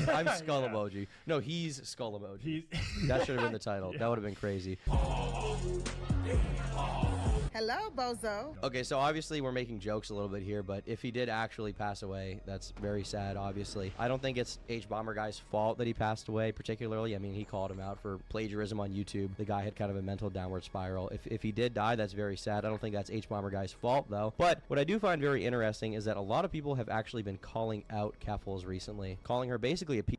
I'm skull emoji. No, he's skull emoji. That should have been the title. That would have been crazy. Hello, bozo. Okay, so obviously we're making jokes a little bit here, but if he did actually pass away, that's very sad, obviously. I don't think it's H-Bomber Guy's fault that he passed away, particularly. I mean, he called him out for plagiarism on YouTube. The guy had kind of a mental downward spiral. If he did die, that's very sad. I don't think that's H-Bomber Guy's fault, though. But what I do find very interesting is that a lot of people have actually been calling out Keffals recently, calling her basically a piece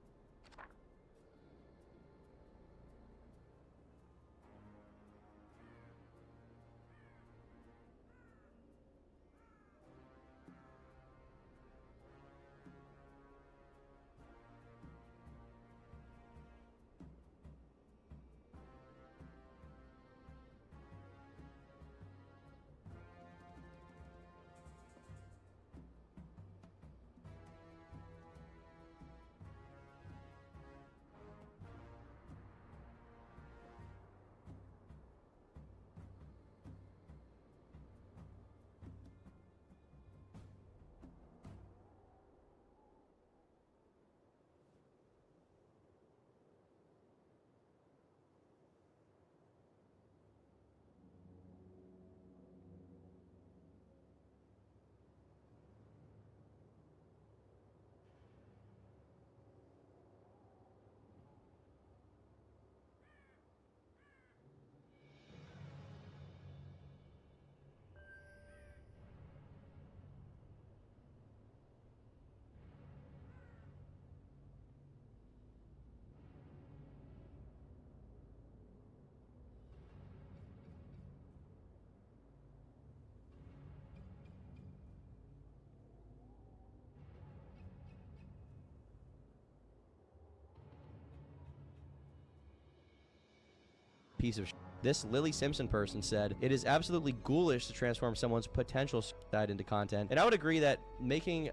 of shit. This Lily Simpson person said, "It is absolutely ghoulish to transform someone's potential side into content." And I would agree that making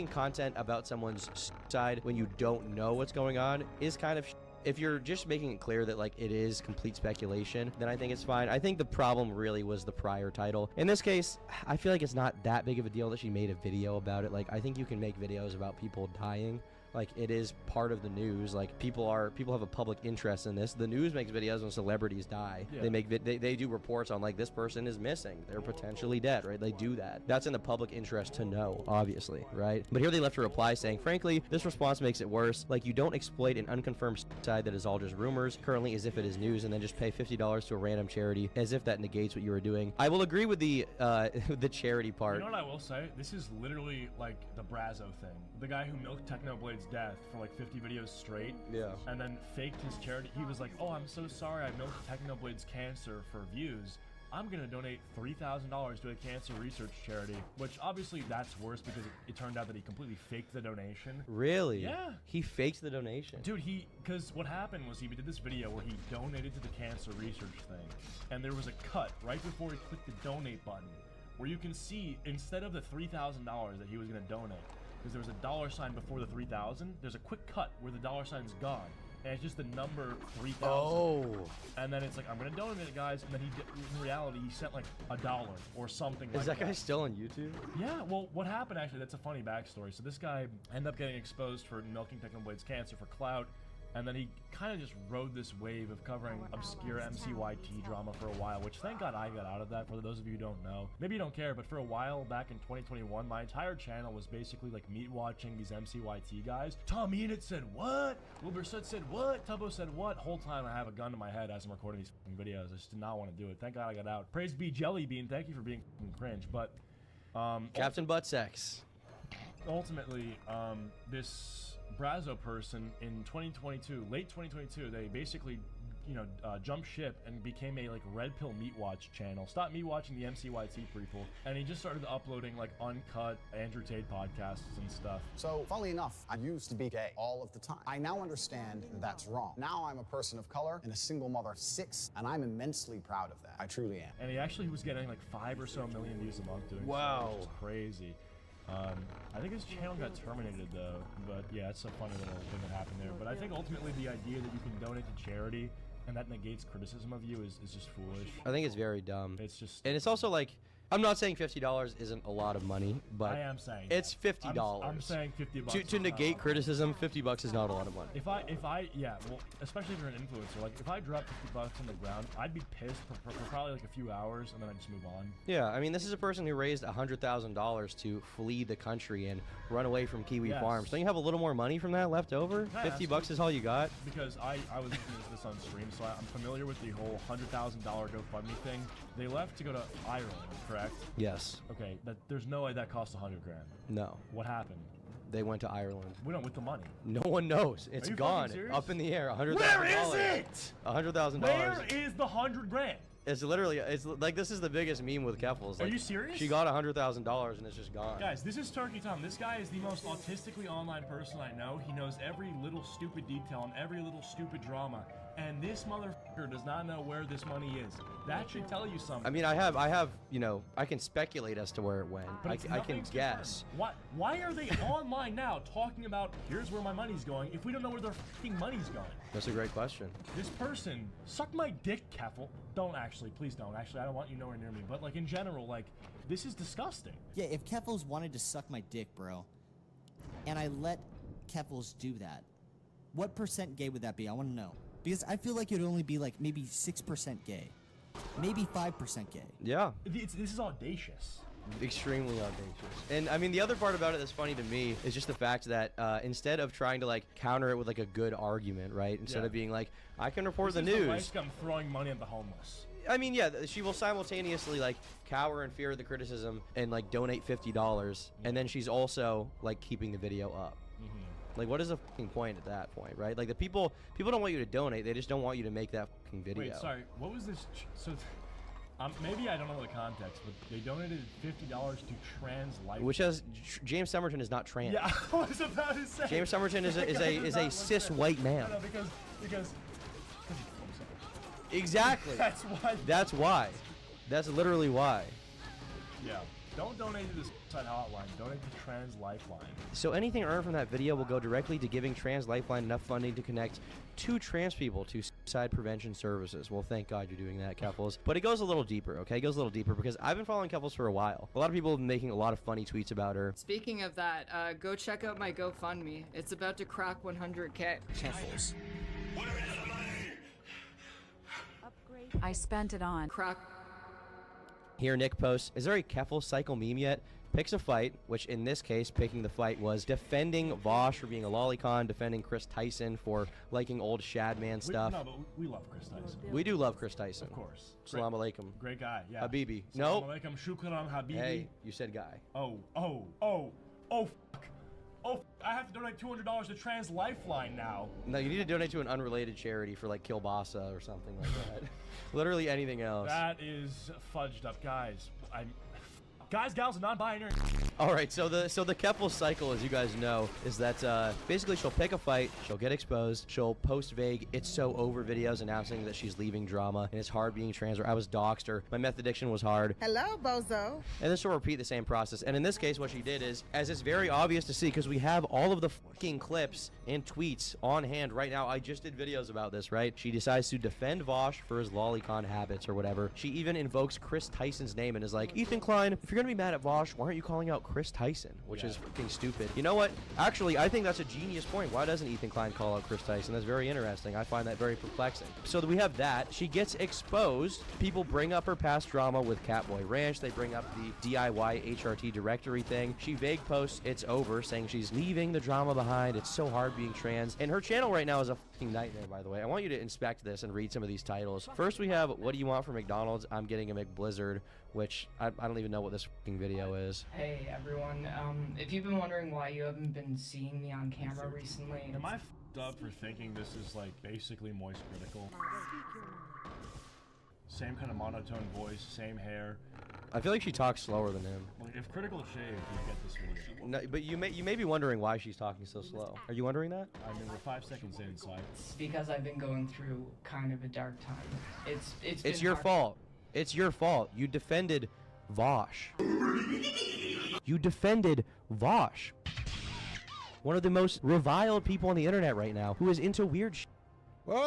content about someone's side when you don't know what's going on is kind of shit. If you're just making it clear that like it is complete speculation, then I think it's fine. I think the problem really was the prior title. In this case, I feel like it's not that big of a deal that she made a video about it. Like, I think you can make videos about people dying. Like, it is part of the news. Like, people have a public interest in this. The news makes videos when celebrities die. Yeah. They do reports on like, this person is missing, they're potentially dead, right? They do that. That's in the public interest to know, obviously, right? But here they left a reply saying, "Frankly, this response makes it worse. Like, you don't exploit an unconfirmed side that is all just rumors currently as if it is news, and then just pay $50 to a random charity as if that negates what you were doing." I will agree with the the charity part. You know what I will say? This is literally like the Brazo thing. The guy who milked Technoblade's death for like 50 videos straight, yeah, and then faked his charity. He was like, "Oh, I'm so sorry I milked Technoblade's cancer for views. I'm gonna donate $3,000 to a cancer research charity," which obviously that's worse because it turned out that he completely faked the donation. Really? Yeah. He faked the donation. Dude, because what happened was he did this video where he donated to the cancer research thing, and there was a cut right before he clicked the donate button where you can see instead of the $3,000 that he was gonna donate, because there was a dollar sign before the 3,000, there's a quick cut where the dollar sign's gone. And it's just the number 3,000. Oh. And then it's like, I'm going to donate it, guys. And then in reality, he sent like $1 or something like that. Is that guy still on YouTube? Yeah, well, what happened actually, that's a funny backstory. So this guy ended up getting exposed for milking Technoblade's cancer for clout. And then he kind of just rode this wave of covering obscure MCYT drama for a while, which thank God I got out of that, for those of you who don't know. Maybe you don't care, but for a while back in 2021, my entire channel was basically like meat watching these MCYT guys. Tom Enid said what? Wilbur said what? Tubbo said what? Whole time I have a gun to my head as I'm recording these videos. I just did not want to do it. Thank God I got out. Praise be Jellybean, thank you for being cringe, but... Captain Buttsex. Ultimately, this Brazo person in 2022, late 2022, they basically, jumped ship and became a like Red Pill Meat Watch channel. Stopped meat watching the MCYT people, and he just started uploading like uncut Andrew Tate podcasts and stuff. So, funnily enough, I used to be gay all of the time. I now understand that's wrong. Now I'm a person of color and a single mother of 6, and I'm immensely proud of that. I truly am. And he was getting like 5 or so million views a month doing wow, so. It's crazy. I think his channel got terminated though, but yeah, it's a funny little thing that happened there. But I think ultimately the idea that you can donate to charity and that negates criticism of you is just foolish. I think it's very dumb. It's just... And it's also like, I'm not saying $50 isn't a lot of money, but I am saying it's $50. I'm saying $50. To negate criticism, $50 is not a lot of money. If I, yeah, well, especially if you're an influencer, like if I drop $50 on the ground, I'd be pissed for probably like a few hours, and then I'd just move on. Yeah, I mean, this is a person who raised $100,000 to flee the country and run away from Kiwi farms. Don't you have a little more money from that left over? Yeah, 50 bucks is all you got? Because I was looking at this on stream, so I'm familiar with the whole $100,000 GoFundMe thing. They left to go to Ireland, correct? Yes. Okay, there's no way that cost $100,000. No. What happened? They went to Ireland. We don't with the money. No one knows. It's Are you gone. fucking serious? Up in the air. $100,000. Where is it? $100,000. Where is the $100,000? It's literally, it's like, this is the biggest meme with Keffels. Like, Are you serious? She got $100,000 and it's just gone. Guys, this is Turkey Tom. This guy is the most autistically online person I know. He knows every little stupid detail and every little stupid drama. And this motherfucker does not know where this money is. That should tell you something. I mean, I have, you know, I can speculate as to where it went. But I can guess. Why are they online now talking about here's where my money's going if we don't know where their fucking money's going? That's a great question. This person, suck my dick, Keffel. Don't actually, please don't. Actually, I don't want you nowhere near me. But like in general, like this is disgusting. Yeah, if Keffels wanted to suck my dick, bro, and I let Keffels do that, what percent gay would that be? I want to know. Because I feel like it'd only be like maybe 6% gay. Maybe 5% gay. Yeah. This is audacious. Extremely audacious. And I mean, the other part about it that's funny to me is just the fact that instead of trying to like counter it with like a good argument, right? Instead of being like, I can report the news. This is the throwing money at the homeless. I mean, yeah, she will simultaneously like cower in fear of the criticism and like donate $50, and then she's also like keeping the video up. Like, what is the fucking point at that point, right? Like, the people don't want you to donate; they just don't want you to make that fucking video. Wait, sorry, what was this? So, maybe I don't know the context, but they donated $50 to Trans Life. Which has James Somerton is not trans. Yeah, I was about to say. James Somerton is a cis white man. No, because exactly. That's why. That's why. That's literally why. Yeah. Don't donate to this side hotline. Donate to Trans Lifeline. So anything earned from that video will go directly to giving Trans Lifeline enough funding to connect 2 trans people to suicide prevention services. Well, thank God you're doing that, Keffels. But it goes a little deeper, okay? It goes a little deeper because I've been following Keffels for a while. A lot of people have been making a lot of funny tweets about her. Speaking of that, go check out my GoFundMe. It's about to crack 100K. Keffels. I spent it on Crack. Here, Nick posts, is there a Keffels cycle meme yet? Picks a fight, which in this case, picking the fight was defending Vosh for being a lolicon, defending Chris Tyson for liking old Shadman stuff. No, but we love Chris Tyson. We do love Chris Tyson. Of course. Salam alaikum. Great guy, yeah. Habibi. Salam No. alaikum, shukran, Habibi. Hey, you said guy. Oh, fuck. Oh, I have to donate $200 to Trans Lifeline now. No, you need to donate to an unrelated charity for like Kielbasa or something like that. Literally anything else. That is fudged up, guys. Guys, gals, and non-binary. All right, so the Keffels cycle, as you guys know, is that basically she'll pick a fight, she'll get exposed, she'll post vague "it's so over" videos announcing that she's leaving drama and it's hard being trans, or I was doxxed, or my meth addiction was hard. Hello, bozo. And then she'll repeat the same process. And in this case, what she did is, as it's very obvious to see, because we have all of the fucking clips and tweets on hand right now. I just did videos about this, right? She decides to defend Vosh for his lolicon habits or whatever. She even invokes Chris Tyson's name and is like, Ethan Klein, if you're gonna be mad at Vosh, why aren't you calling out Chris Tyson? Which is fucking stupid. You know what? Actually, I think that's a genius point. Why doesn't Ethan Klein call out Chris Tyson? That's very interesting. I find that very perplexing. So we have that. She gets exposed. People bring up her past drama with Catboy Ranch. They bring up the DIY HRT directory thing. She vague posts "it's over," saying she's leaving the drama behind. It's so hard being trans. And her channel right now is a fucking nightmare, by the way. I want you to inspect this and read some of these titles. First, we have "What do you want from McDonald's? I'm getting a McBlizzard," which I don't even know what this fucking video is. Hey everyone, if you've been wondering why you haven't been seeing me on camera recently, Am I f***ed up for thinking this is like basically Moist Critical? Same kind of monotone voice, same hair. I feel like she talks slower than him. Like if Critical shaved, you get this video. No, but you may be wondering why she's talking so slow. Are you wondering that? I mean, we're 5 seconds inside. it's because I've been going through kind of a dark time. It's It's been your hard. fault. It's your fault. You defended Vosh. You defended Vosh. One of the most reviled people on the internet right now, who is into weird shit.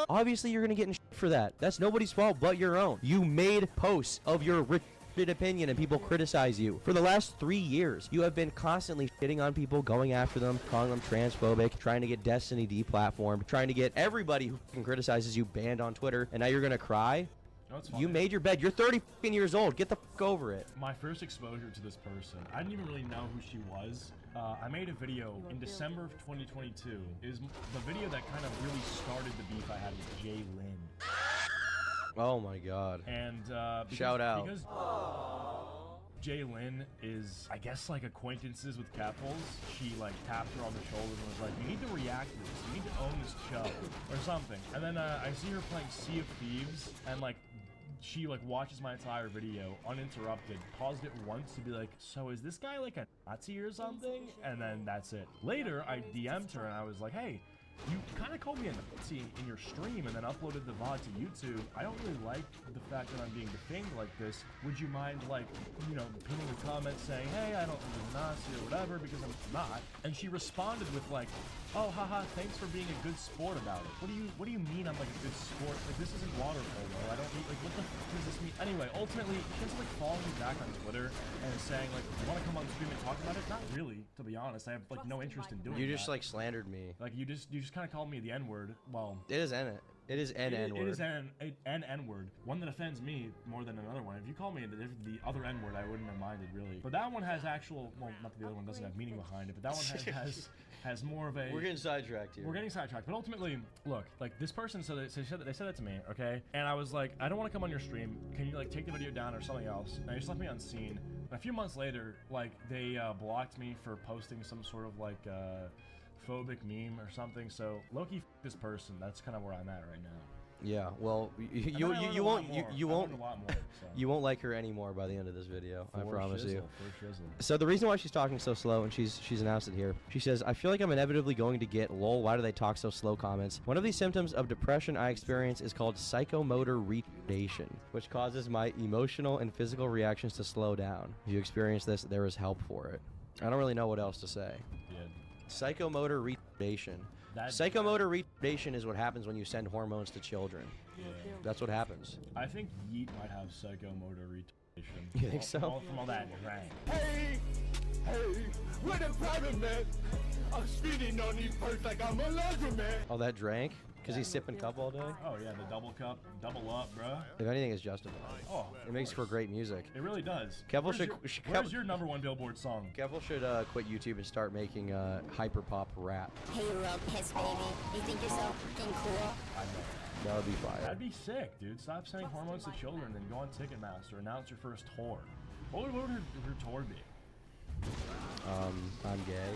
Obviously, you're gonna get in shit for that. That's nobody's fault but your own. You made posts of your opinion and people criticize you. For the last 3 years, you have been constantly shitting on people, going after them, calling them transphobic, trying to get Destiny deplatformed, trying to get everybody who fucking criticizes you banned on Twitter, and now you're gonna cry? No, it's funny. You made your bed. You're 30 fucking years old. Get the fuck over it. My first exposure to this person, I didn't even really know who she was. I made a video in December of 2022. It was the video that kind of really started the beef I had with Jay Lynn. Oh my god. And shout out. Because Jay Lynn is, I guess, like acquaintances with Capfuls. She like tapped her on the shoulders and was like, "You need to react to this. You need to own this show," or something. And then I see her playing Sea of Thieves, and like she like watches my entire video uninterrupted, paused it once to be like, "So is this guy like a Nazi or something?" And then that's it. Later, I DM'd her and I was like, "Hey, you kind of called me a Nazi in your stream and then uploaded the VOD to YouTube. I don't really like the fact that I'm being defamed like this. Would you mind, like, you know, pinning a comment saying, hey, I don't think I'm a Nazi or whatever, because I'm not." And she responded with like, "Oh, haha, thanks for being a good sport about it." What do you mean I'm like a good sport? Like, this isn't water polo. I don't need, like, what the fuck does this mean? Anyway, ultimately, she ends up like following me back on Twitter and saying like, "You want to come on stream and talk about it?" Not really, to be honest. I have like no interest in doing You just that. like slandered me. Like you just kind of called me the N-word. Well, It is an N-word. It is an N-word. One that offends me more than another one. If you call me the other N-word, I wouldn't have minded, really. But that one has actual, well, not that the other one doesn't have meaning behind it, but that one has more of a... We're getting sidetracked here. We're getting sidetracked. But ultimately, look, like this person said they said that to me, okay? And I was like, "I don't want to come on your stream. Can you like take the video down or something else?" And they just left me unseen. And a few months later, like they blocked me for posting some sort of like phobic meme or something. So low-key this person. That's kind of where I'm at right now. Yeah, well, you won't like her anymore by the end of this video. I promise you. So the reason why she's talking so slow, and she's announced it here, she says, "I feel like I'm inevitably going to get lol, why do they talk so slow comments. One of these symptoms of depression I experience is called psychomotor retardation, which causes my emotional and physical reactions to slow down. If you experience this, there is help for it." I don't really know what else to say. Yeah. Psychomotor retardation. Psychomotor retardation is what happens when you send hormones to children. Yeah. That's what happens. I think Yeet might have psychomotor retardation. You think so? From all that drag. Hey, we're the private man. I'm speeding on these perks like I'm a legend, man. All that drank? Because he's sipping cup all day? Oh yeah, the double cup, double up, bro. If anything, is justified. Oh, it makes for great music. It really does. Where's your number 1 Billboard song? Kevel should quit YouTube and start making hyperpop rap. Hey, piss baby. You think you're so fucking cool? I know. That would be fire. That'd be sick, dude. Stop sending hormones to children, then go on Ticketmaster, announce your first tour. What would her tour be? I'm gay.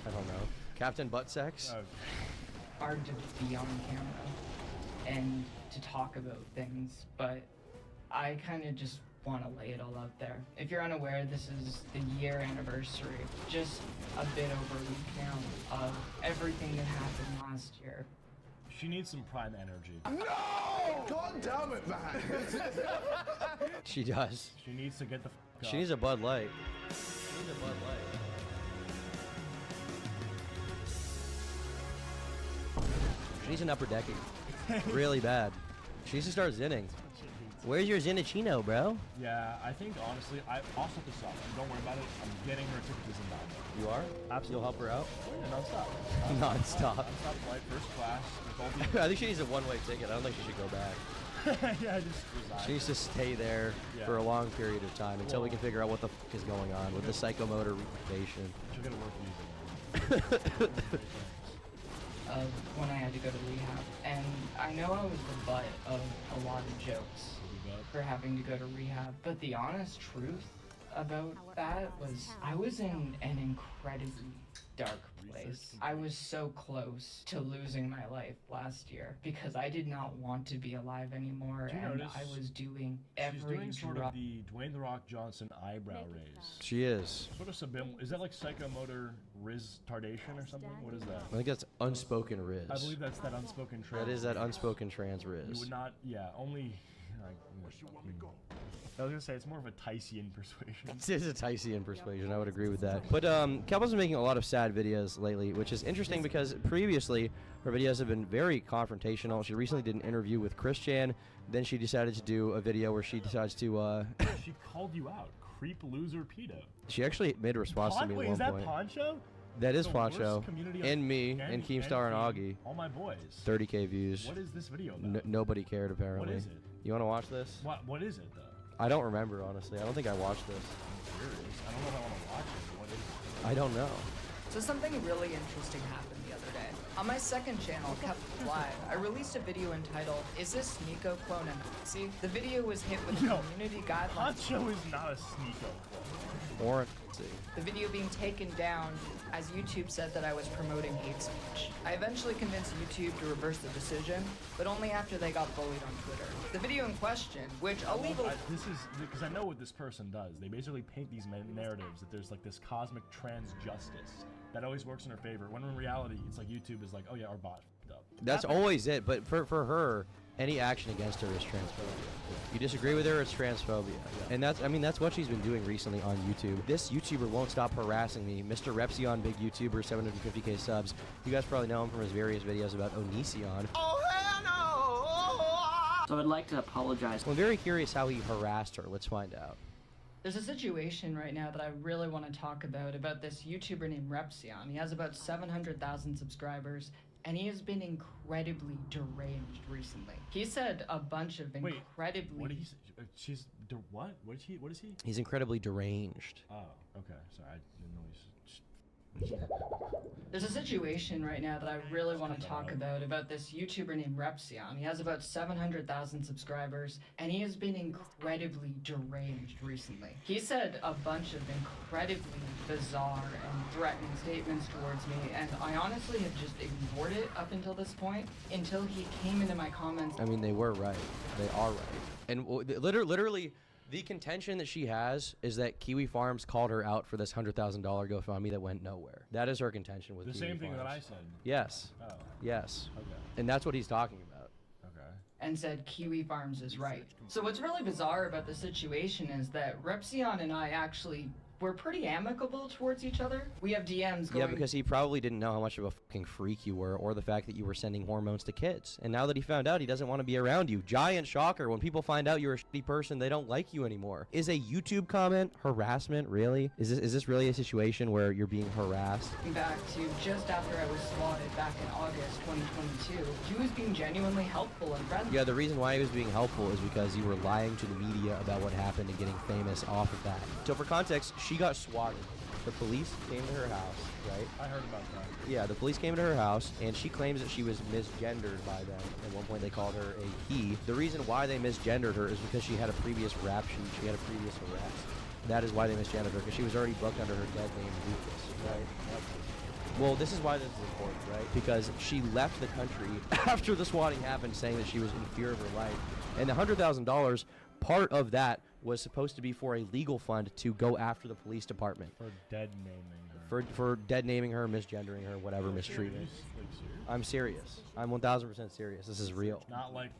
I don't know. Captain Buttsex? Okay. Hard to be on camera and to talk about things, but I kind of just want to lay it all out there. If you're unaware, this is the year anniversary, just a bit over a week now, of everything that happened last year. She needs some prime energy. No! God damn it, man. She does. She needs to get the f up. She needs a Bud Light. She needs a Bud Light. She needs an upper decking. Really bad. She needs to start zinning. Where's your Zinachino, bro? Yeah, I think honestly, I'll set this up. Don't worry about it. I'm getting her ticket to Zimbabwe. You are? Absolutely. You'll help her out? Yeah, non-stop. Non-stop. Non-stop flight, first class. With all I think she needs a one-way ticket. I don't think she should go back. Yeah, just resign. She needs to stay there for a long period of time until we can figure out what the f is going on with the psychomotor retardation. She'll get a work visa. Of when I had to go to rehab, and I know I was the butt of a lot of jokes for having to go to rehab, but the honest truth about that was I was in an incredibly dark place. I was so close to losing my life last year because I did not want to be alive anymore, and I was doing every She's doing sort of the Dwayne "The Rock" Johnson eyebrow raise. She is. Sort of is that like psychomotor retardation or something? What is that? I think that's unspoken riz. I believe that's that unspoken trans. That is that unspoken trans riz. You would not, yeah, only I was gonna say it's more of a Tysian persuasion. It is a Tysian persuasion. I would agree with that. But Kelpa's been making a lot of sad videos lately, which is interesting because previously her videos have been very confrontational. She recently did an interview with Christian. Then she decided to do a video where she decides to. She called you out, creep, loser, pedo. She actually made a response to me at one is that point. Poncho? That is The Poncho. worst community And me, and Keemstar and Augie. All my boys. 30K views. What is this video about? Nobody cared, apparently. What is it? You want to watch this? What is it, though? I don't remember, honestly. I don't think I watched this. I'm curious. I don't know if I want to watch it. What is it? I don't know. So something really interesting happened the other day. On my second channel, Kept Live, I released a video entitled, "Is this Sneeko clone a Nazi?" The video was hit with a community guidelines. Poncho is not a Sneeko clone. Or The video being taken down as YouTube said that I was promoting hate speech. I eventually convinced YouTube to reverse the decision, but only after they got bullied on Twitter. The video in question, which I'll leave This is because I know what this person does. They basically paint these narratives that there's like this cosmic trans justice that always works in her favor, when in reality it's like YouTube is like, oh yeah, our bot f***ed up. That's always it, but for her, any action against her is transphobia. You disagree with her, it's transphobia. And that's what she's been doing recently on YouTube. This YouTuber won't stop harassing me. Mr. Repsion, big YouTuber, 750K subs. You guys probably know him from his various videos about Onision. Oh, hell no! So I'd like to apologize. Well, I'm very curious how he harassed her. Let's find out. There's a situation right now that I really want to talk about this YouTuber named Repsion. He has about 700,000 subscribers, and he has been incredibly deranged recently. He said a bunch of incredibly... What did he say? She's... What? What is he? He's incredibly deranged. Oh, okay. Sorry, I didn't know he's... There's a situation right now that I really want to talk about this YouTuber named Repsion. He has about 700,000 subscribers, and he has been incredibly deranged recently. He said a bunch of incredibly bizarre and threatening statements towards me, and I honestly have just ignored it up until this point, until he came into my comments. I mean, they were right. They are right. And literally... The contention that she has is that Kiwi Farms called her out for this $100,000 GoFundMe that went nowhere. That is her contention with the Kiwi same thing Farms. that I said. Yes. Oh. Yes. Okay. And that's what he's talking about. Okay. And said Kiwi Farms is right. So what's really bizarre about the situation is that Repsion and I actually were pretty amicable towards each other. We have DMs going... Yeah, because he probably didn't know how much of a fucking freak you were, or the fact that you were sending hormones to kids. And now that he found out, he doesn't want to be around you. Giant shocker. When people find out you're a shitty person, they don't like you anymore. Is a YouTube comment harassment, really? Is this really a situation where you're being harassed? Back to just after I was swatted back in August 2022, he was being genuinely helpful and friendly. Yeah, the reason why he was being helpful is because you were lying to the media about what happened and getting famous off of that. So for context, she got swatted. The police came to her house, right? I heard about that. Yeah, the police came to her house, and she claims that she was misgendered by them. At one point, they called her a he. The reason why they misgendered her is because she had a previous rap sheet. She had a previous arrest. That is why they misgendered her, because she was already booked under her dead name, Lucas, right? Well, this is why this is important, right? Because she left the country after the swatting happened, saying that she was in fear of her life. And the $100,000, part of that was supposed to be for a legal fund to go after the police department. For dead naming her. For dead naming her, misgendering her, whatever, mistreatment. I'm serious. I'm 1000% serious. This is real. Not like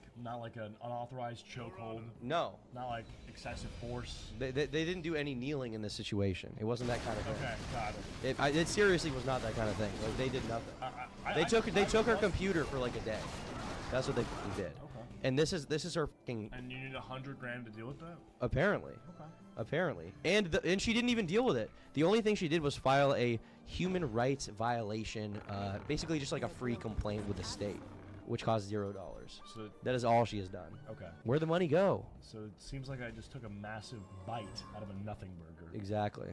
an unauthorized chokehold. No. Not like excessive force. They didn't do any kneeling in this situation. It wasn't that kind of thing. Okay, got it. It seriously was not that kind of thing. Like, they did nothing. They took her computer for like a day. That's what they did. Okay. And this is her fucking. And you need $100,000 to deal with that? Apparently. Okay. Apparently. And she didn't even deal with it. The only thing she did was file a human rights violation, basically just like a free complaint with the state, which cost $0. So that is all she has done. Okay. Where'd the money go? So it seems like I just took a massive bite out of a nothing burger. Exactly.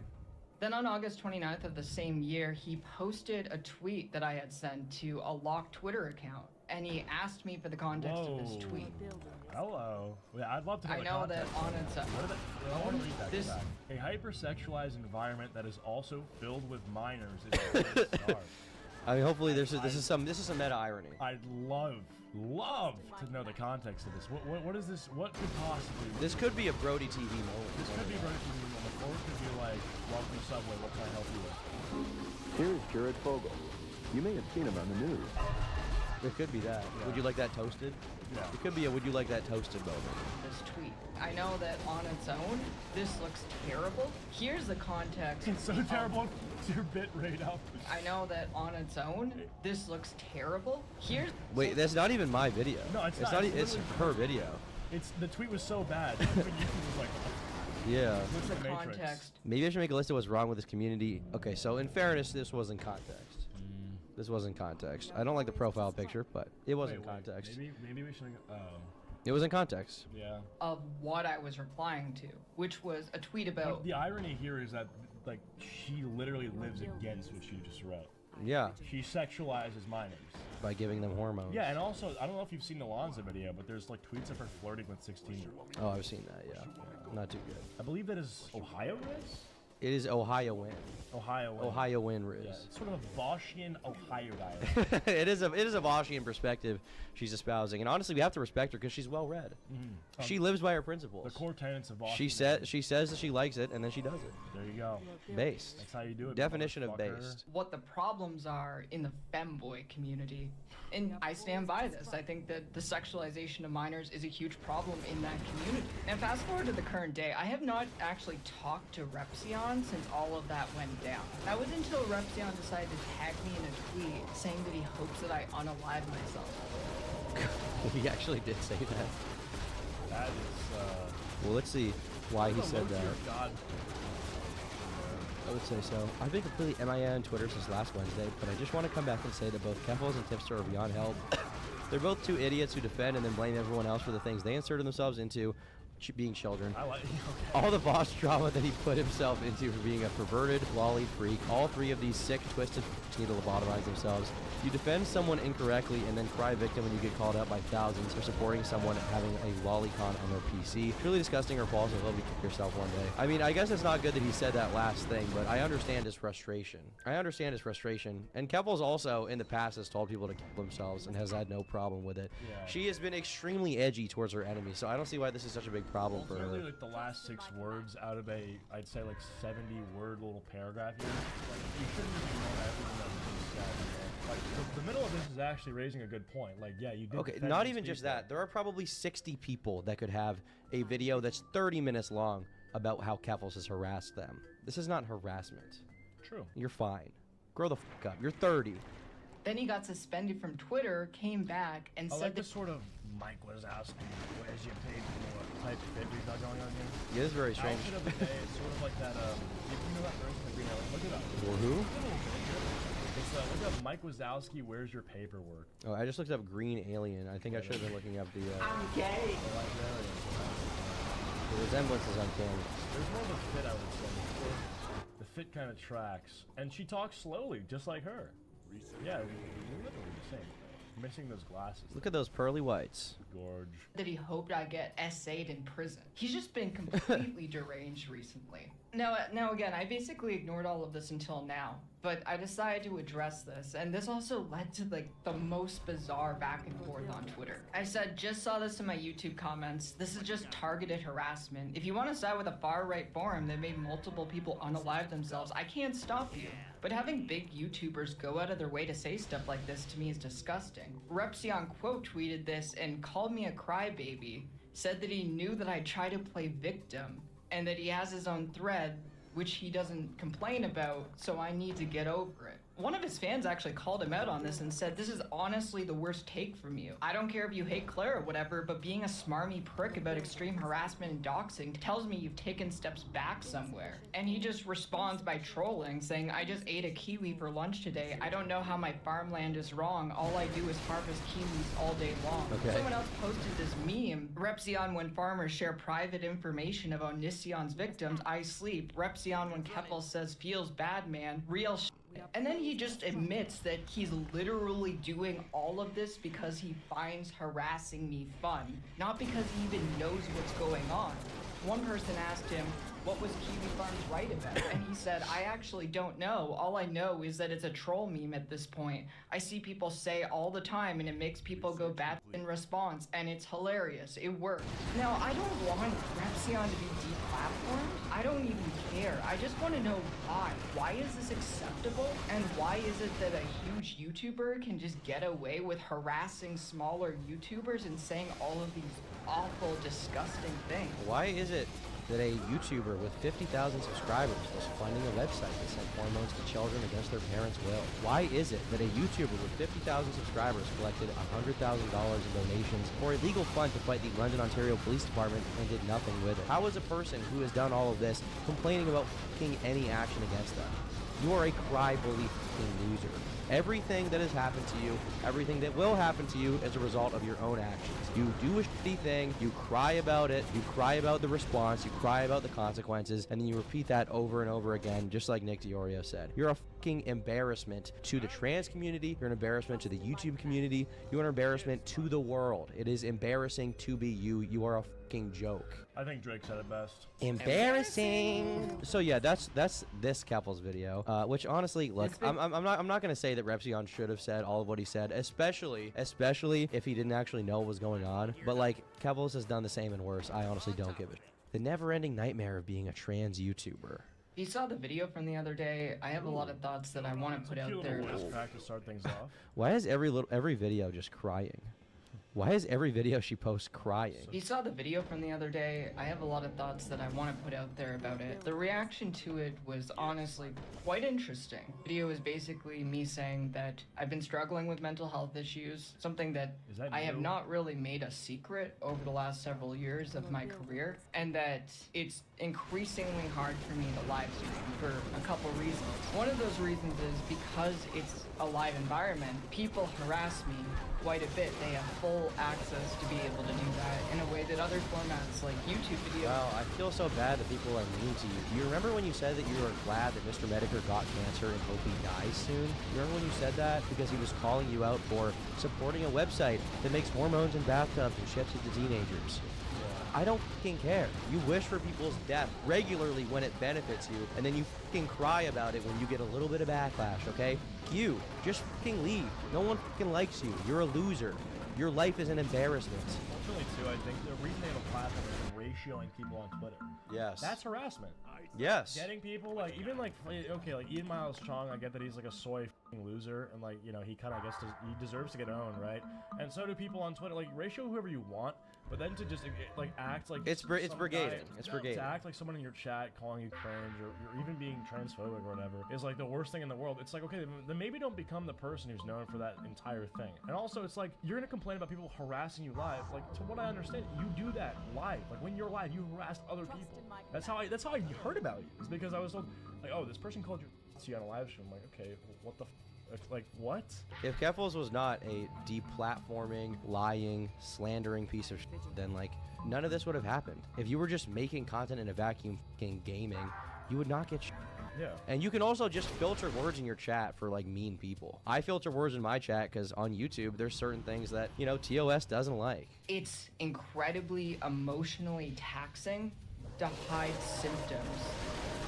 Then on August 29th of the same year, he posted a tweet that I had sent to a locked Twitter account, and he asked me for the context of this tweet. Hello. Yeah, I'd love to know I know that on its I want to read that back. A hypersexualized environment that is also filled with minors is a great start. I mean, hopefully this is some meta irony. I'd love to know the context of this. What is this? What could possibly? This could be a Brody TV moment. This could be a Brody TV moment, or it could be like, welcome to Subway. What can I help you with? Here is Jared Fogle. You may have seen him on the news. It could be that. Yeah. Would you like that toasted? Yeah. It could be a would you like that toasted moment. This tweet. I know that on its own, this looks terrible. Here's the context. It's so terrible. It's your bit rate up. I know that on its own, this looks terrible. Here's. Wait, that's not even my video. No, it's not. It's her video. It's the tweet was so bad. Even YouTube was like, Yeah. looks like Matrix. Context. Maybe I should make a list of what's wrong with this community. Okay, so in fairness, this was in context. This was in context. I don't like the profile picture, but it was in context. Maybe we should. Oh. It was in context. Yeah. Of what I was replying to, which was a tweet about. The irony here is that like she literally lives against what she just wrote. Yeah. She sexualizes minors By giving them hormones. Yeah, and also I don't know if you've seen the Alonzo video, but there's like tweets of her flirting with 16-year-olds. Oh, I've seen that. Yeah. Not too good. I believe that is Ohio Riz. It is Ohioan. Ohioan Riz. Yeah, it's sort of a Voshian Ohio dialect. it is a Voshian perspective she's espousing, and honestly, we have to respect her because she's well read. She lives by her principles. The core tenets of Voshian. She says that she likes it, and then she does it. There you go. Based. That's how you do it. Definition of based. What the problems are in the femboy community, and I stand by this. I think that the sexualization of minors is a huge problem in that community. Now, fast forward to the current day, I have not actually talked to Repsion since all of that went down. That was until Repsion decided to tag me in a tweet saying that he hopes that I unalive myself. He actually did say that. That is. Well, let's see why he said that. God. I would say so. I've been completely MIA on Twitter since last Wednesday, but I just want to come back and say that both Keffels and Tipster are beyond help. They're both two idiots who defend and then blame everyone else for the things they inserted themselves into, being children. I like. Okay. All the boss drama that he put himself into for being a perverted, lolly freak. All three of these sick, twisted freaks need to lobotomize themselves. You defend someone incorrectly and then cry victim when you get called out by thousands for supporting someone having a lolicon on their PC. Truly disgusting or false, and hope you kill yourself one day. I mean, I guess it's not good that he said that last thing, but I understand his frustration. And Keffels also, in the past, has told people to kill themselves and has had no problem with it. Yeah. She has been extremely edgy towards her enemies, so I don't see why this is such a big problem for her. Like the last 6 words out of I'd say like 70-word little paragraph here. Like, you shouldn't even know everything that was said. Like the middle of this is actually raising a good point. Like, yeah, you did. Okay, not even just that. There are probably 60 people that could have a video that's 30 minutes long about how Keffels has harassed them. This is not harassment. True. You're fine. Grow the fuck up. You're 30. Then he got suspended from Twitter, came back, and I said like that this sort of Mike was asking, where's your paid for type fit we've got going on here. Yeah, this is very strange. Outfit of the day is sort of like that, you know that person in the green alley? Look it up. For who? It's, look up Mike Wazowski, where's your paperwork? Oh, I just looked up Green Alien. I think I should have been looking up the... I'm gay. The resemblance is uncanny. There's more of a fit, I would say. The fit kind of tracks. And she talks slowly, just like her. Yeah, we're literally the same. Missing those glasses. Look at those pearly whites. Gorge. that he hoped I'd get essayed in prison. He's just been completely deranged recently. Now again, I basically ignored all of this until now, but I decided to address this, and this also led to like the most bizarre back and forth on Twitter. I said, just saw this in my YouTube comments. This is just targeted harassment. If you want to side with a far-right forum that made multiple people unalive themselves, I can't stop you. But having big YouTubers go out of their way to say stuff like this to me is disgusting. Repsion quote tweeted this and called me a crybaby, said that he knew that I tried to play victim, and that he has his own thread, which he doesn't complain about, so I need to get over it. One of his fans actually called him out on this and said, this is honestly the worst take from you. I don't care if you hate Claire or whatever, but being a smarmy prick about extreme harassment and doxing tells me you've taken steps back somewhere. And he just responds by trolling, saying, I just ate a kiwi for lunch today. I don't know how my farmland is wrong. All I do is harvest kiwis all day long. Okay. Someone else posted this meme. Repsion when farmers share private information of Onision's victims, I sleep. Repsion when Keppel says feels bad man. Real shit. And then he just admits that he's literally doing all of this because he finds harassing me fun, not because he even knows what's going on. One person asked him, what was Kiwi Farms right about? And he said, I actually don't know. All I know is that it's a troll meme at this point. I see people say all the time and it makes people go bat in response, and it's hilarious. It works. Now, I don't want Repsion to be deplatformed. I don't even care. I just want to know why. Why is this acceptable? And why is it that a huge YouTuber can just get away with harassing smaller YouTubers and saying all of these awful, disgusting things? Why is it that a YouTuber with 50,000 subscribers was funding a website that sent hormones to children against their parents' will? Why is it that a YouTuber with 50,000 subscribers collected $100,000 in donations for a legal fund to fight the London, Ontario Police Department and did nothing with it? How is a person who has done all of this complaining about fucking any action against them? You are a cry-bully fucking loser. Everything that has happened to you, everything that will happen to you as a result of your own actions. You do a shitty thing, you cry about it, you cry about the response, you cry about the consequences, and then you repeat that over and over again, just like Nick DiOrio said. You're a fucking embarrassment to the trans community, you're an embarrassment to the YouTube community, you're an embarrassment to the world. It is embarrassing to be you. You are a fucking joke. I think Drake said it best. Embarrassing. So yeah, that's this couple's video. Which honestly, look, I'm not gonna say that Repsion should have said all of what he said, especially if he didn't actually know what was going on. But like, Kevels has done the same and worse. I honestly don't give it. The never-ending nightmare of being a trans YouTuber. If you saw the video from the other day, I have a lot of thoughts that I want to put out there. To start things off. Why is every video just crying? Why is every video she posts crying? If you saw the video from the other day, I have a lot of thoughts that I want to put out there about it. The reaction to it was honestly quite interesting. The video is basically me saying that I've been struggling with mental health issues, something that I have not really made a secret over the last several years of my career, and that it's increasingly hard for me to live stream for a couple reasons. One of those reasons is because it's a live environment, people harass me quite a bit. They have full access to be able to do that in a way that other formats like YouTube videos... Wow, I feel so bad that people are mean to you. Do you remember when you said that you were glad that Mr. Medicare got cancer and hope he dies soon? You remember when you said that? Because he was calling you out for supporting a website that makes hormones in bathtubs and ships it to teenagers. I don't fucking care. You wish for people's death regularly when it benefits you, and then you fucking cry about it when you get a little bit of backlash, okay? You, just fucking leave. No one fucking likes you. You're a loser. Your life is an embarrassment. Ultimately, too, I think the reason they have a platform is ratioing people on Twitter. Yes. That's harassment. Yes. Getting people, like, even, like, okay, like, Ian Miles Chong, I get that he's, like, a soy loser, and, like, you know, he kind of, I guess, he deserves to get owned, right? And so do people on Twitter. Like, ratio whoever you want, but then to just, like, act like... It's brigading. It's brigading. To act like someone in your chat calling you cringe, or even being transphobic or whatever, is, like, the worst thing in the world. It's like, okay, then maybe don't become the person who's known for that entire thing. And also, it's like, you're gonna complain about people harassing you live. Like, to what I understand, you do that live. Like, when you're live, you harass other people. That's how I heard about you. It's because I was told, like, oh, this person called you on a live stream. I'm like, okay, what the like, what? If Keffels was not a deplatforming, lying, slandering piece of shit, then, like, none of this would have happened. If you were just making content in a vacuum fucking gaming, you would not get shit. Yeah. And you can also just filter words in your chat for, like, mean people. I filter words in my chat because on YouTube, there's certain things that, you know, TOS doesn't like. It's incredibly emotionally taxing to hide symptoms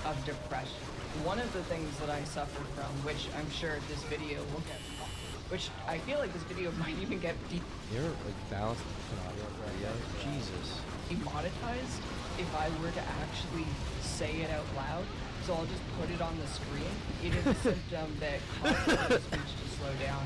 of depression. One of the things that I suffer from, which I'm sure this video will get, which I feel like this video might even get You're, like, balanced audio radio. Jesus. demonetized if I were to actually say it out loud. So I'll just put it on the screen. It is a symptom that causes my speech to slow down,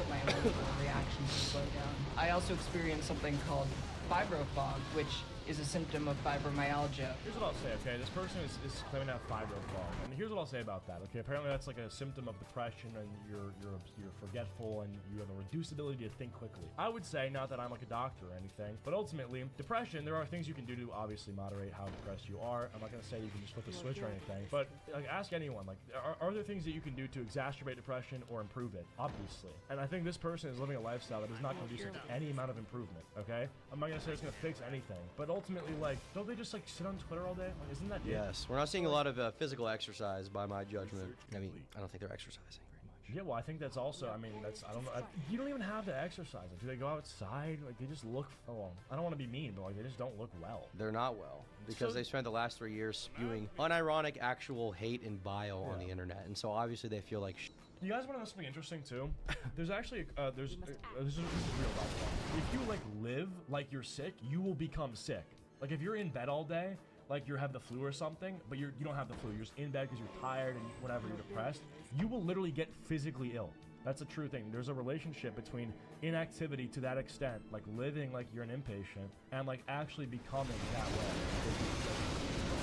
my emotional reactions to slow down. I also experience something called fibrofog, which is a symptom of fibromyalgia. Here's what I'll say, okay? This person is claiming to have fibrofog, and here's what I'll say about that, okay? Apparently that's like a symptom of depression, and you're forgetful, and you have a reduced ability to think quickly. I would say, not that I'm like a doctor or anything, but ultimately, depression, there are things you can do to obviously moderate how depressed you are. I'm not gonna say you can just flip a switch or anything, but like, ask anyone, like, are there things that you can do to exacerbate depression or improve it? Obviously. And I think this person is living a lifestyle that is not conducive to any amount of improvement, okay? I'm not gonna say it's gonna fix anything, but ultimately, like, don't they just, like, sit on Twitter all day? Like, isn't that it? Yes. We're not seeing a lot of physical exercise by my judgment. I mean, I don't think they're exercising very much. Yeah, well, I think that's also, I mean, that's, I don't know, you don't even have to exercise. Like, do they go outside? Like, they just look, well, I don't want to be mean, but like, they just don't look well. They're not well because they spent the last 3 years spewing unironic actual hate and bile on the internet. And so obviously they feel like You guys want to know something interesting too? There's actually, this is real about that. If you like live like you're sick, you will become sick. Like if you're in bed all day, like you have the flu or something, but you don't have the flu, you're just in bed because you're tired and whatever, you're depressed, you will literally get physically ill. That's a true thing. There's a relationship between inactivity to that extent, like living like you're an inpatient, and like actually becoming that way.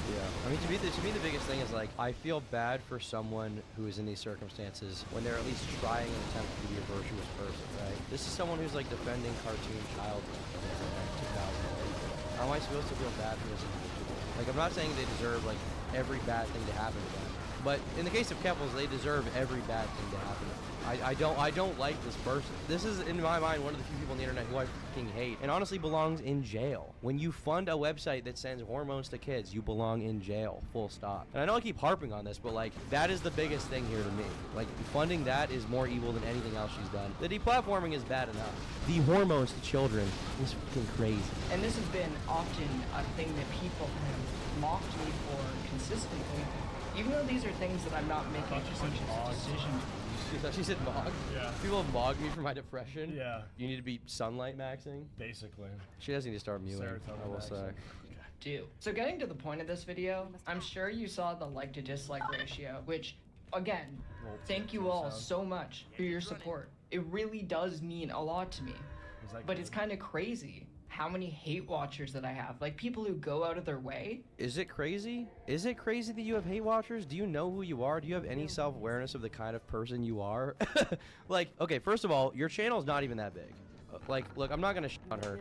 Yeah, I mean, to me, the biggest thing is like, I feel bad for someone who is in these circumstances when they're at least trying and attempting to be a virtuous person, right? This is someone who's like defending cartoon child on the internet in 2008. How am I supposed to feel bad for this individual? Like, I'm not saying they deserve like every bad thing to happen to them, but in the case of Keffals, they deserve every bad thing to happen to them. I don't like this person. This is, in my mind, one of the few people on the internet who I fucking hate, and honestly belongs in jail. When you fund a website that sends hormones to kids, you belong in jail, full stop. And I know I keep harping on this, but like, that is the biggest thing here to me. Like, funding that is more evil than anything else she's done. The deplatforming is bad enough. The hormones to children is fucking crazy. And this has been often a thing that people have mocked me for consistently, even though these are things that I'm not making conscious decisions. She said mog? Yeah. People have mogged me for my depression? Yeah. You need to be sunlight maxing? Basically. She doesn't need to start mewing, I will say. Do. So getting to the point of this video, I'm sure you saw the like to dislike ratio, which, again, thank you all so much for your support. It really does mean a lot to me. But it's kind of crazy how many hate watchers that I have. Like, people who go out of their way. Is it crazy? Is it crazy that you have hate watchers? Do you know who you are? Do you have any self-awareness of the kind of person you are? Like, okay, first of all, your channel is not even that big. Like, look, I'm not gonna shit on her.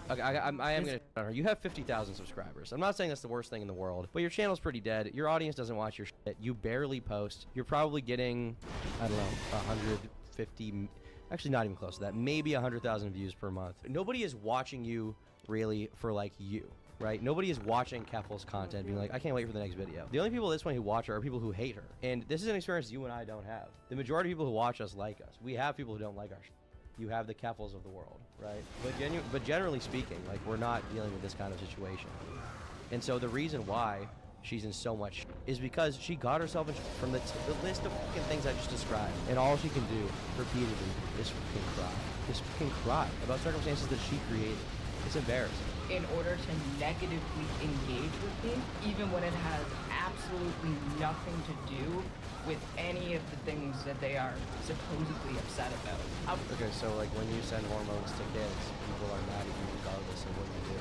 Okay, I am gonna shit on her. You have 50,000 subscribers. I'm not saying that's the worst thing in the world, but your channel's pretty dead. Your audience doesn't watch your shit. You barely post. You're probably getting, I don't know, 150... Actually, not even close to that. Maybe 100,000 views per month. Nobody is watching you really for like you, right? Nobody is watching Keffals' content being like, I can't wait for the next video. The only people at this point who watch her are people who hate her. And this is an experience you and I don't have. The majority of people who watch us like us. We have people who don't like our shit. You have the Keffals of the world, right? But generally speaking, like, we're not dealing with this kind of situation. And so the reason why she's in so much is because she got herself in from the list of fucking things I just described, and all she can do repeatedly is fucking cry. Just fucking cry about circumstances that she created. It's embarrassing. In order to negatively engage with me, even when it has absolutely nothing to do with any of the things that they are supposedly upset about. Okay, so like when you send hormones to kids, people are mad at you regardless of what you do.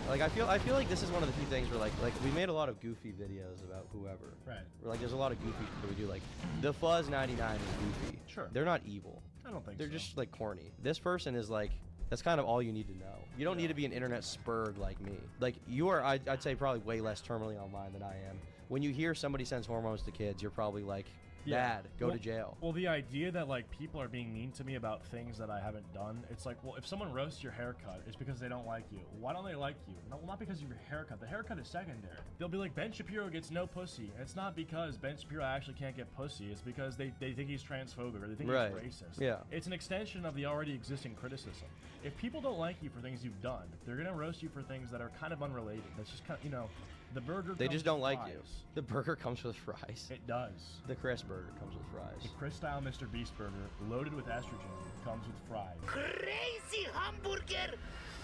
Like I feel like this is one of the few things where like we made a lot of goofy videos about whoever. Right. Where like there's a lot of goofy shit that we do. Like the Fuzz 99 is goofy. Sure. They're not evil. I don't think They're so. just like corny. This person is like, that's kind of all you need to know. You don't need to be an internet spurg like me. Like you are, I'd say probably way less terminally online than I am. When you hear somebody sends hormones to kids, you're probably like, bad, go to jail. Well, the idea that like people are being mean to me about things that I haven't done, it's like, well, if someone roasts your haircut, it's because they don't like you. Why don't they like you? No, well, not because of your haircut. The haircut is secondary. They'll be like, Ben Shapiro gets no pussy. And it's not because Ben Shapiro actually can't get pussy. It's because they think he's transphobic or they think he's racist. Yeah. It's an extension of the already existing criticism. If people don't like you for things you've done, they're gonna roast you for things that are kind of unrelated. That's just kind of, you know, the burger. They just don't like fries. you. The burger comes with fries. It does. The Chris burger comes with fries. The Chris style Mr. Beast burger, loaded with estrogen, comes with fries. Crazy hamburger!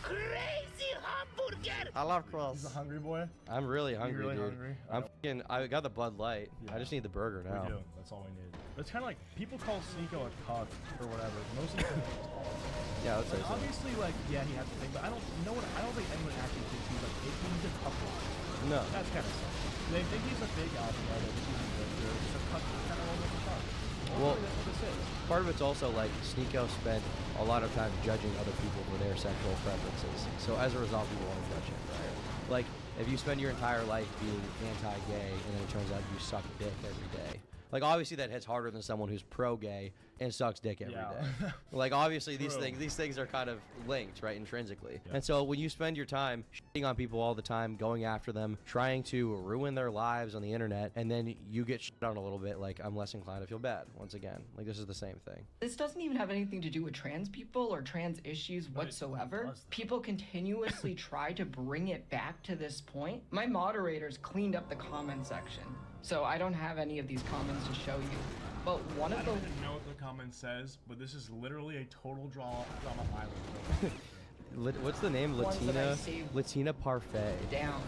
Crazy hamburger! I love Chris. He's a hungry boy. I'm really hungry, really dude. Hungry? I got the Bud Light. Yeah. I just need the burger now. We do. That's all we need. It's kind of like people call Sneeko a cuck or whatever. Most of the time, Yeah, let's say so. obviously, like, yeah, he has the thing, but I don't think anyone actually thinks he's like he's a cuck. No. That's kind of sad. They think he's a big album writer. They think he's a good dude. He's a cuck. He's kind of almost a cuck. Well, that's what this is. Part of it's also like Sneeko spent a lot of time judging other people for their sexual preferences. So as a result, people want to judge him, right? Like, if you spend your entire life being anti-gay and then it turns out you suck dick every day, Like, obviously that hits harder than someone who's pro-gay and sucks dick every day. Like, obviously these things are kind of linked, right, intrinsically. And so when you spend your time shitting on people all the time, going after them, trying to ruin their lives on the internet, and then you get shit on a little bit, like, I'm less inclined to feel bad once again. Like, this is the same thing. This doesn't even have anything to do with trans people or trans issues whatsoever. People continuously try to bring it back to this point. My moderators cleaned up the comment section, so I don't have any of these comments to show you. But one of I don't even know what the comment says, but this is literally a total drama island. What's the name? Latina Parfait. Down,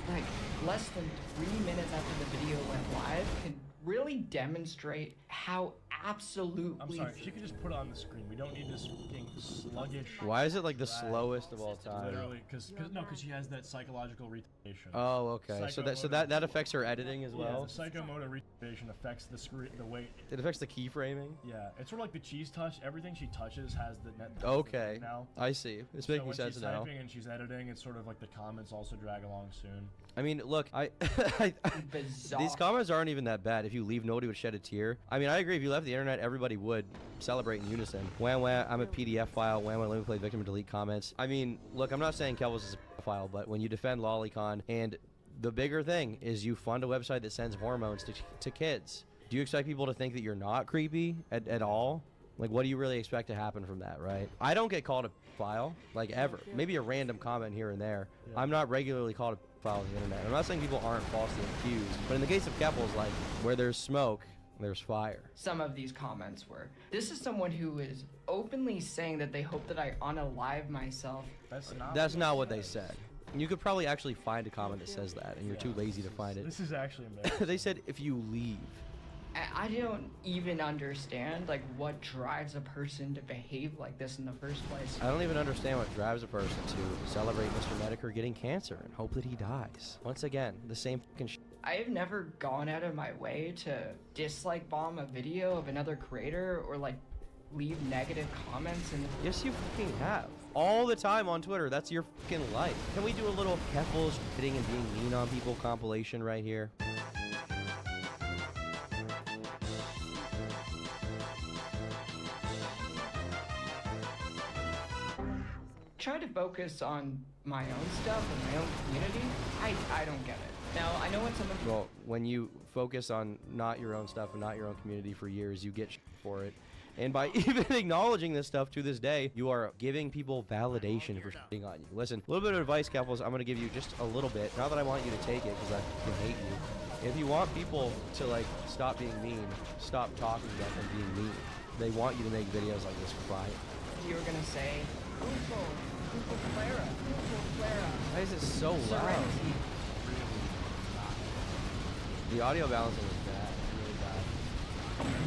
like, less than 3 minutes after the video went live, can really demonstrate how absolutely... I'm sorry, she could just put it on the screen. We don't need this fucking sluggish... Why is it like the slowest of all time? Literally, because she has that psychological retardation. Oh, okay. So that affects her editing as well? Yeah, the psychomotor retardation affects the screen, the way... It affects the keyframing? Yeah, it's sort of like the cheese touch. Everything she touches has the net... Okay, now. I see. It's making sense now. So when she's typing and she's editing, it's sort of like the comments also drag along soon. I mean, look, these comments aren't even that bad. If you leave, nobody would shed a tear. I mean, I agree. If you left the internet, everybody would celebrate in unison. Wham wham, I'm a PDF file. Wham wham, let me play victim and delete comments. I mean, look, I'm not saying Kelvus is a file, but when you defend Lolicon, and the bigger thing is you fund a website that sends hormones to kids. Do you expect people to think that you're not creepy at all? Like, what do you really expect to happen from that, right? I don't get called a file, like, ever. Maybe a random comment here and there. Yeah. I'm not regularly called a file on the internet. I'm not saying people aren't falsely accused, but in the case of Keppels, like, where there's smoke, there's fire. Some of these comments were, this is someone who is openly saying that they hope that I unalive myself. That's not what they said. You could probably actually find a comment that says that, and you're too lazy to find it. This is actually embarrassing. They said, if you leave. I don't even understand, like, what drives a person to behave like this in the first place. I don't even understand what drives a person to celebrate Mr. Mediker getting cancer and hope that he dies. Once again, the same fucking shit. I have never gone out of my way to dislike bomb a video of another creator or, like, leave negative comments. And yes, you fucking have. All the time on Twitter. That's your fucking life. Can we do a little Keppels hitting and being mean on people compilation right here? Try to focus on my own stuff and my own community. I don't get it. Now, I know what some of... Well, when you focus on not your own stuff and not your own community for years, you get for it. And by even acknowledging this stuff to this day, you are giving people validation for shitting on you. Listen, a little bit of advice, Keppels, I'm going to give you just a little bit. Not that I want you to take it, because I can hate you. If you want people to, like, stop being mean, stop talking about them being mean. They want you to make videos like this crying. You were going to say... Why is it so loud? The audio balancing is bad, really bad.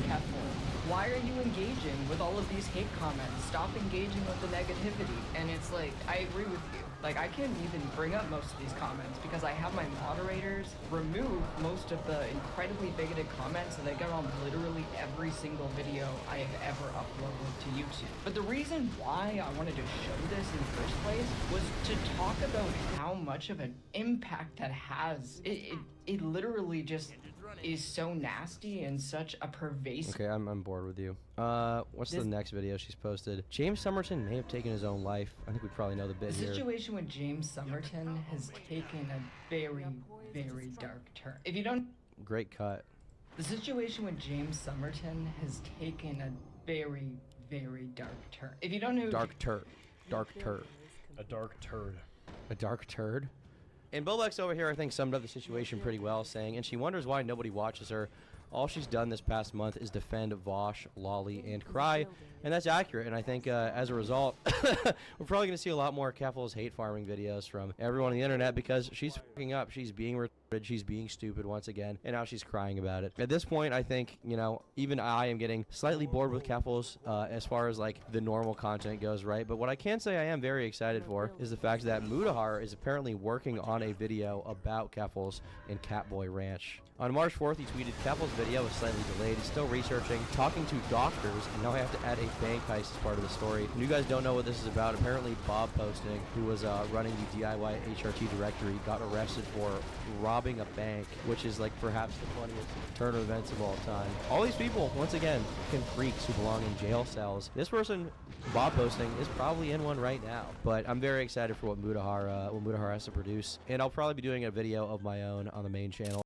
Careful. Why are you engaging with all of these hate comments? Stop engaging with the negativity. And it's like, I agree with you. Like, I can't even bring up most of these comments because I have my moderators remove most of the incredibly bigoted comments that I get on literally every single video I have ever uploaded to YouTube. But the reason why I wanted to show this in the first place was to talk about how much of an impact that has. It literally just is so nasty and such a pervasive... Okay, I'm bored with you. What's the next video she's posted? James Somerton may have taken his own life. I think we probably know the bit here. The situation with James Somerton has taken a very, very dark turn. If you don't... Great cut. The situation with James Somerton has taken a very, very dark turn. If you don't know... Dark turd. Dark turd. A dark turd. A dark turd? And Bolex over here, I think, summed up the situation pretty well, saying, and she wonders why nobody watches her. All she's done this past month is defend Vosh, Lolly, and Cry, and that's accurate. And I think as a result, we're probably going to see a lot more Keppels hate farming videos from everyone on the internet because she's fucking up. She's being retarded. She's being stupid once again, and now she's crying about it. At this point, I think, you know, even I am getting slightly bored with Keppels as far as like the normal content goes, right? But what I can say I am very excited for is the fact that Mudahar is apparently working on a video about Keppels in Catboy Ranch. On March 4th, he tweeted, Keppels' video is slightly delayed. He's still researching, talking to doctors, and now I have to add a bank heist as part of the story. And you guys don't know what this is about. Apparently, Bob Posting, who was running the DIY HRT directory, got arrested for robbing a bank, which is like perhaps the funniest turn of events of all time. All these people, once again, fucking freaks who belong in jail cells. This person, Bob Posting, is probably in one right now. But I'm very excited for what Mutahar has to produce, and I'll probably be doing a video of my own on the main channel.